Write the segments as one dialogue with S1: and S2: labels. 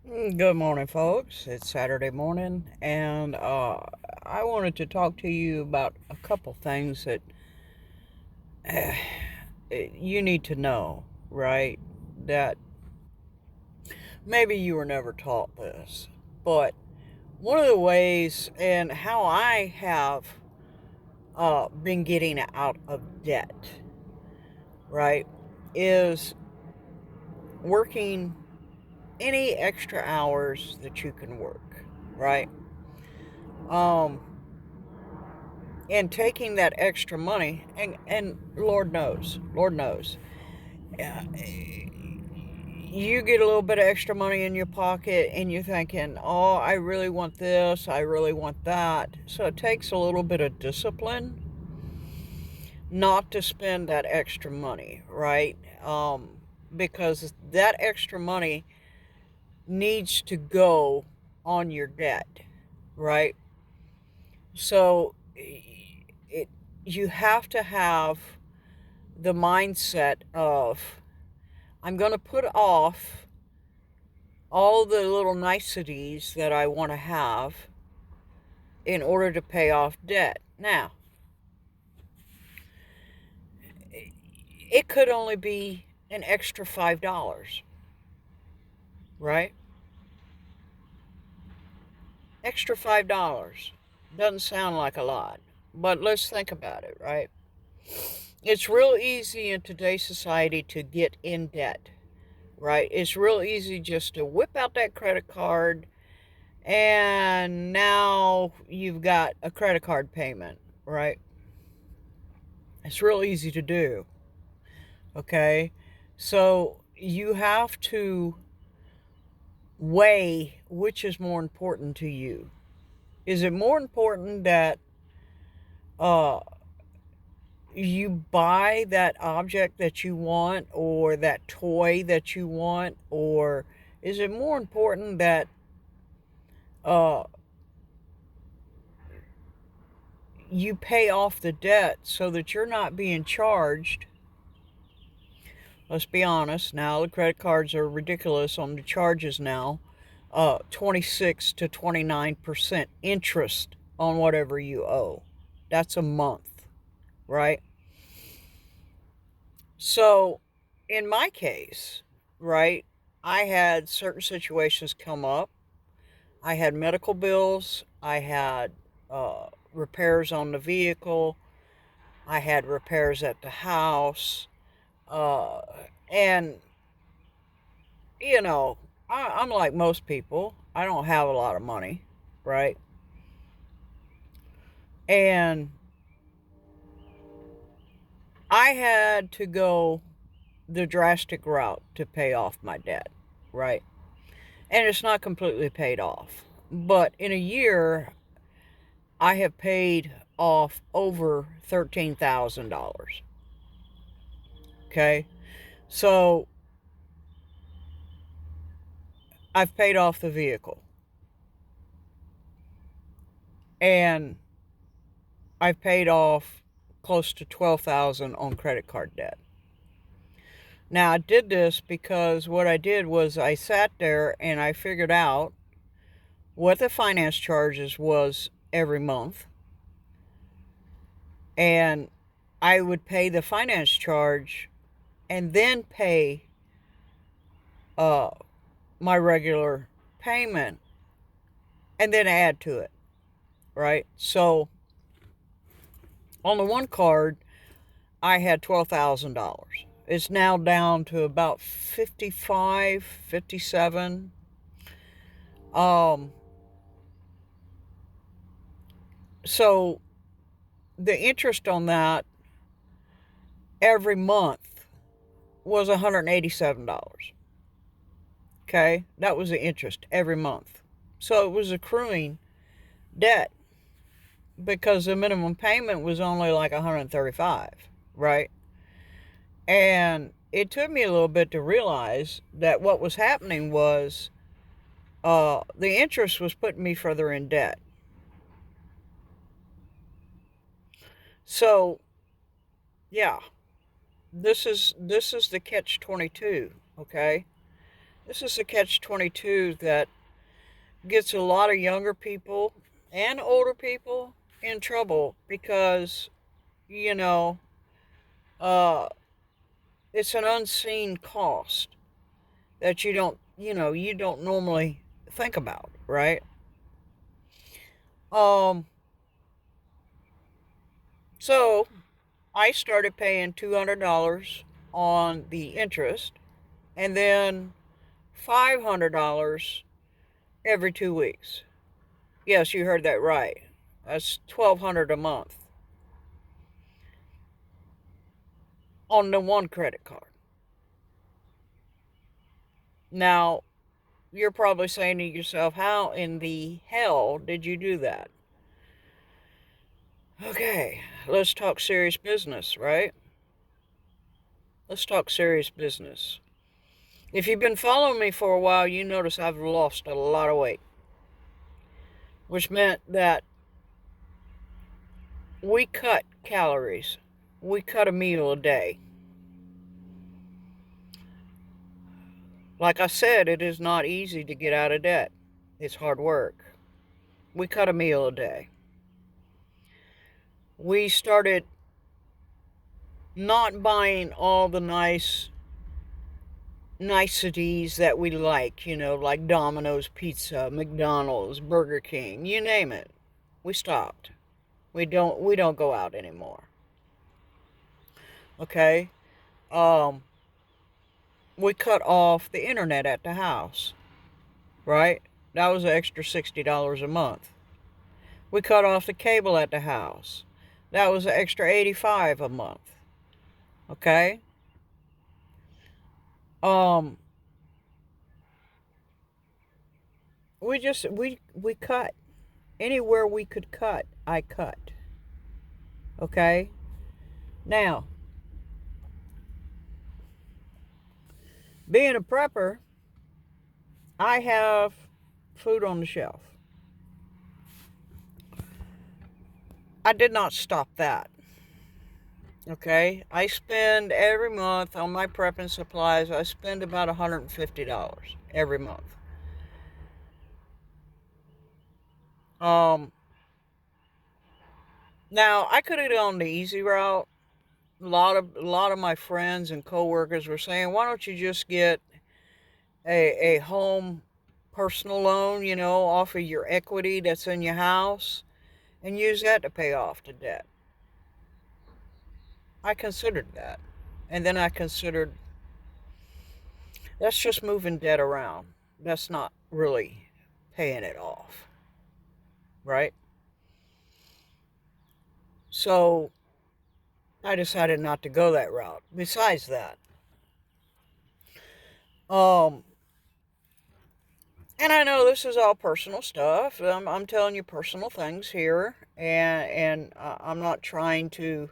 S1: Good morning, folks. It's Saturday morning, and I wanted to talk to you about a couple things that you need to know, right? That maybe you were never taught this, but one of the ways and how I have been getting out of debt, right, is working any extra hours that you can work, right? Um, and taking that extra money and Lord knows, uh, you get a little bit of extra money in your pocket and you're thinking, oh, I really want this, I really want that. So it takes a little bit of discipline not to spend that extra money, right? Because that extra money needs to go on your debt, right? So it you have to have the mindset of, I'm going to put off all the little niceties that I want to have in order to pay off debt. Now, it could only be an extra $5, right? Extra $5 doesn't sound like a lot, but let's think about it, right? It's real easy in today's society to get in debt, right? It's real easy just to whip out that credit card, and now you've got a credit card payment, right? It's real easy to do, okay? So you have to weigh which is more important to you. Is it more important that uh, you buy that object that you want or that toy that you want? Or is it more important that uh, you pay off the debt so that you're not being charged? Let's be honest. Now the credit cards are ridiculous on the charges now. 26 to 29% interest on whatever you owe. That's a month, right? So, in my case, right, I had certain situations come up. I had medical bills. I had repairs on the vehicle. I had repairs at the house. Uh, and you know, I'm like most people. I don't have a lot of money, right? And I had to go the drastic route to pay off my debt, right? And it's not completely paid off. But in a year, I have paid off over $13,000. Okay. So I've paid off the vehicle and I've paid off close to 12,000 on credit card debt. Now, I did this because what I did was I sat there and I figured out what the finance charges was every month, and I would pay the finance charge and then pay uh, my regular payment and then add to it, right? So on the one card, I had $12,000. It's now down to about 55, 57. Um, so the interest on that every month was $187. Okay, that was the interest every month. So it was accruing debt because the minimum payment was only like 135, right? And it took me a little bit to realize that what was happening was the interest was putting me further in debt. So yeah, this is the catch 22. Okay, This is a catch-22 that gets a lot of younger people and older people in trouble because, you know, uh, it's an unseen cost that you don't normally think about, right? Um, so I started paying $200 on the interest and then $500 every 2 weeks. Yes, you heard that right. That's $1,200 a month on the one credit card. Now, you're probably saying to yourself, how in the hell did you do that? Okay, let's talk serious business, right? Let's talk serious business. If you've been following me for a while, you notice I've lost a lot of weight, which meant that we cut calories. We cut a meal a day. Like I said, it is not easy to get out of debt. It's hard work. We cut a meal a day. We started not buying all the niceties that we like, like Domino's Pizza, McDonald's, Burger King, you name it. We stopped. We don't go out anymore. Okay? Um we cut off the internet at the house, right? That was an extra $60 a month. We cut off the cable at the house. That was an extra $85 a month. Okay? Um we cut anywhere we could cut. I cut. Okay? Now, being a prepper, I have food on the shelf. I did not stop that. Okay? I spend every month on my prepping supplies, I spend about $150 every month. Um, Now I could have gone the easy route. A lot of my friends and coworkers were saying, "Why don't you just get a home personal loan, off of your equity that's in your house and use that to pay off the debt?" I considered that. And then I considered that's just moving debt around. That's not really paying it off, right? So I decided not to go that route. Besides that, um, and I know this is all personal stuff. I'm telling you personal things here, and I'm not trying to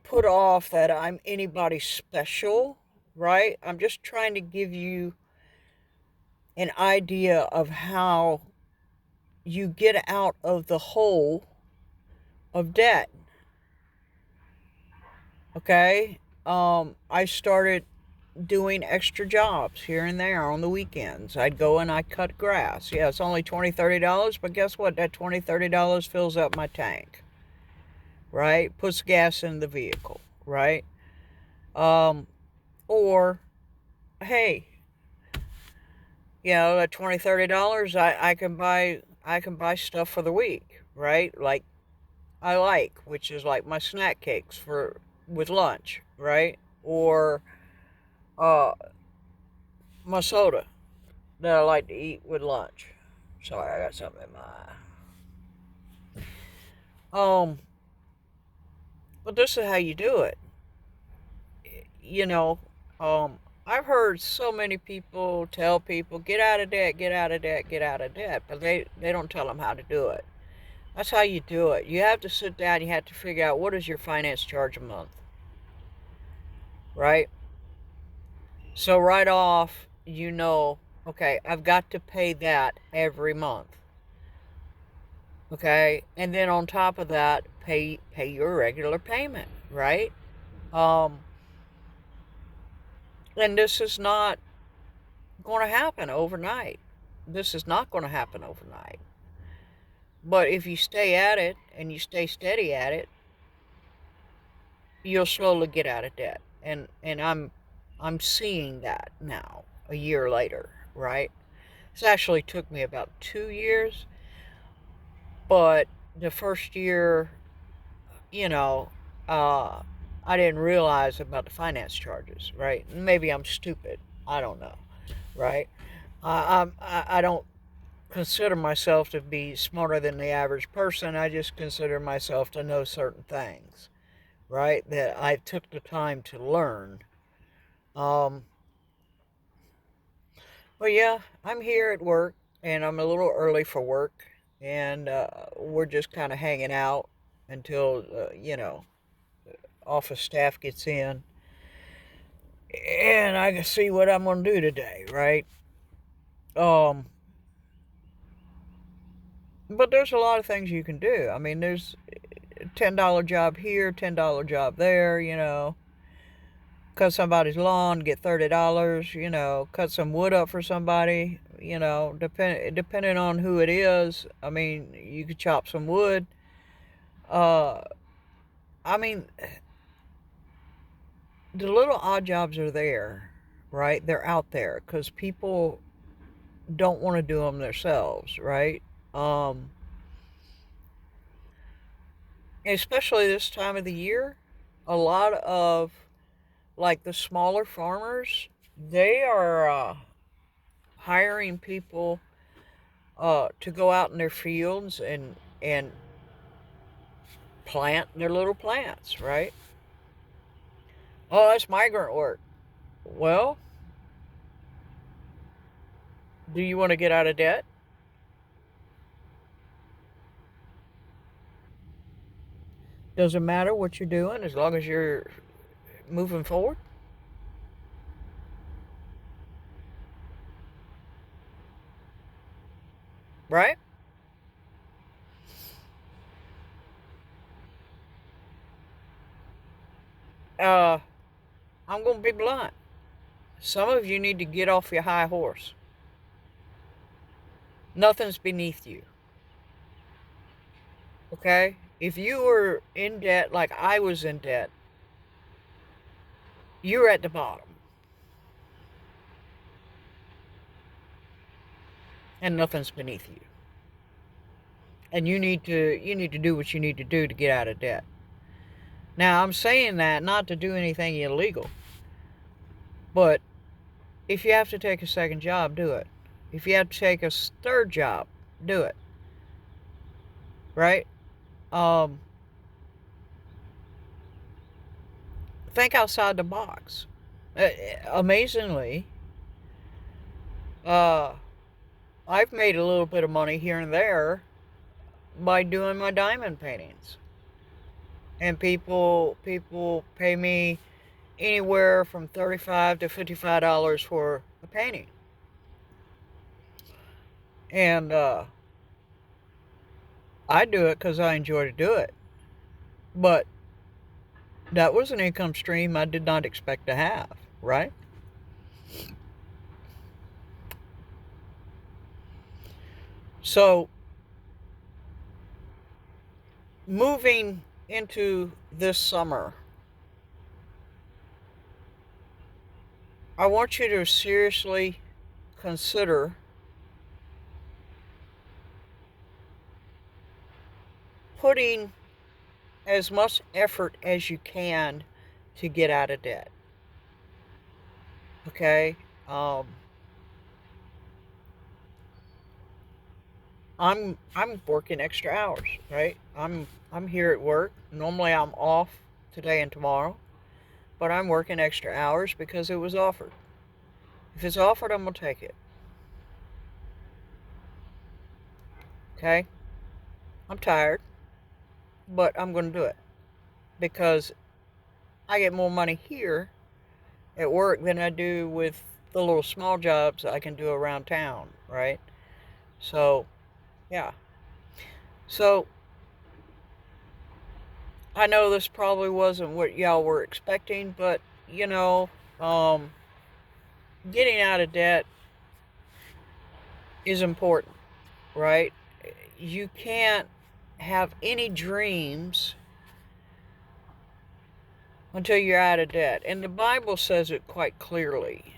S1: put off that I'm anybody special, right? I'm just trying to give you an idea of how you get out of the hole of debt. Okay? I started doing extra jobs here and there on the weekends. I'd go and I'd cut grass. Yeah, it's only $20, $30, but guess what? That $20, $30 fills up my tank, right? Puts gas in the vehicle, right? Or, hey, that $20, $30, I can buy stuff for the week, right? Like I like, which is like my snack cakes for with lunch, right? Or uh my soda that I like to eat with lunch. Sorry, I got something in my eye. Um, but this is how you do it. You know, I've heard so many people tell people, get out of debt, get out of debt, get out of debt, but they don't tell them how to do it. That's how you do it. You have to sit down, you have to figure out what is your finance charge a month, right? So right off, okay, I've got to pay that every month. Okay? And then on top of that, pay your regular payment, right? Um and this is not going to happen overnight. This is not going to happen overnight. But if you stay at it and you stay steady at it, you'll slowly get out of debt. And I'm seeing that now, a year later, right? This actually took me about 2 years, but the first year, you know, uh, I didn't realize about the finance charges, right? Maybe I'm stupid. I don't know, right? I don't consider myself to be smarter than the average person. I just consider myself to know certain things, right? That I took the time to learn. Um, but yeah, I'm here at work, and I'm a little early for work, and we're just kind of hanging out until office staff gets in, and I can see what I'm gonna do today, right? Um, but there's a lot of things you can do. I mean, there's a $10 job here, $10 job there, cut somebody's lawn, get $30, cut some wood up for somebody, depending on who it is. I mean, you could chop some wood. Uh, I mean, the little odd jobs are there, right? They're out there because people don't want to do them themselves, right? Um, Especially this time of the year, a lot of like the smaller farmers, they are hiring people to go out in their fields and plant their little plants, right? Oh, that's migrant work. Well, do you want to get out of debt? Doesn't matter what you're doing as long as you're moving forward, right? Uh, I'm going to be blunt. Some of you need to get off your high horse. Nothing's beneath you, okay? If you were in debt like I was in debt, you're at the bottom and nothing's beneath you. And you need to do what you need to do to get out of debt. Now, I'm saying that not to do anything illegal, but if you have to take a second job, do it. If you have to take a third job, do it. Right? Um, think outside the box. Amazingly, uh, I've made a little bit of money here and there by doing my diamond paintings, and people pay me anywhere from $35 to $55 for a painting, and I do it because I enjoy to do it. But that was an income stream I did not expect to have, right? So, moving into this summer, I want you to seriously consider putting as much effort as you can to get out of debt. Okay? Um, I'm working extra hours, right? I'm here at work. Normally I'm off today and tomorrow, but I'm working extra hours because it was offered. If it's offered, I'm gonna take it. Okay? I'm tired, but I'm gonna do it because I get more money here at work than I do with the little small jobs I can do around town, right? So, yeah. So, I know this probably wasn't what y'all were expecting, but you know, um, getting out of debt. is important, right? You can't have any dreams until you're out of debt. And the Bible says it quite clearly.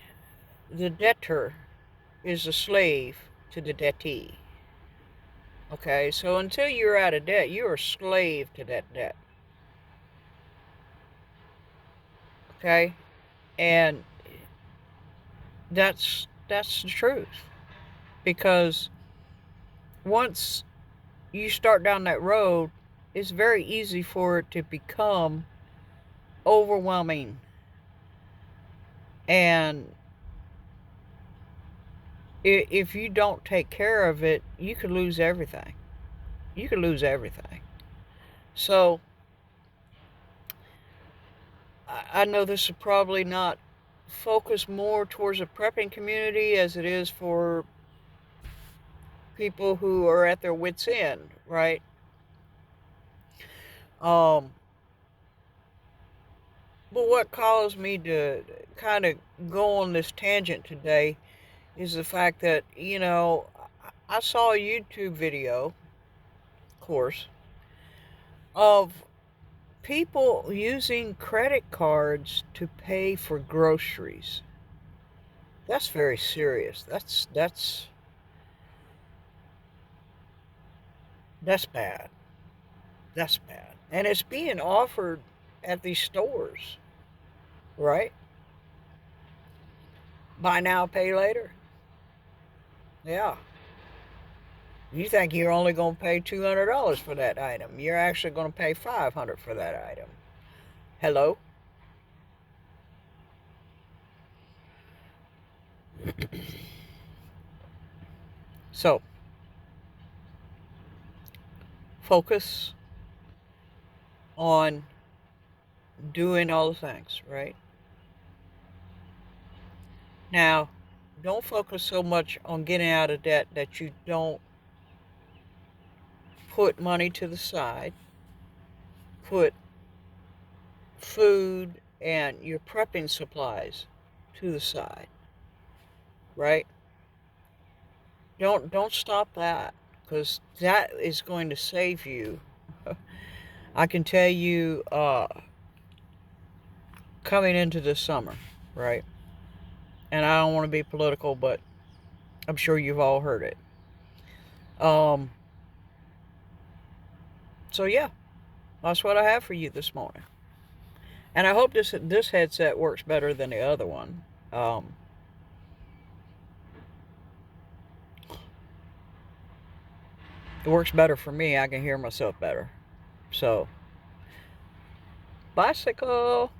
S1: The debtor is a slave to the dettee. Okay, so until you're out of debt, you're a slave to that debt. Okay? And that's the truth. Because once you start down that road, it's very easy for it to become overwhelming. And if you don't take care of it, you could lose everything. You could lose everything. So I know this is probably not focused more towards the prepping community as it is for people who are at their wits' end, right? Um, but what caused me to kind of go on this tangent today is the fact that, I saw a YouTube video, of course, of people using credit cards to pay for groceries. That's very serious. That's bad. That's bad. And it's being offered at these stores, right? Buy now, pay later. Yeah. You think you're only going to pay $200 for that item. You're actually going to pay $500 for that item. Hello? So, focus on doing all the things, right? Now, don't focus so much on getting out of debt that you don't put money to the side, put food and your prepping supplies to the side, right? Don't stop that, because that is going to save you. I can tell you, coming into this summer, right? And I don't want to be political, but I'm sure you've all heard it. Um, so yeah, that's what I have for you this morning. And I hope this headset works better than the other one. It works better for me. I can hear myself better. So, bicycle.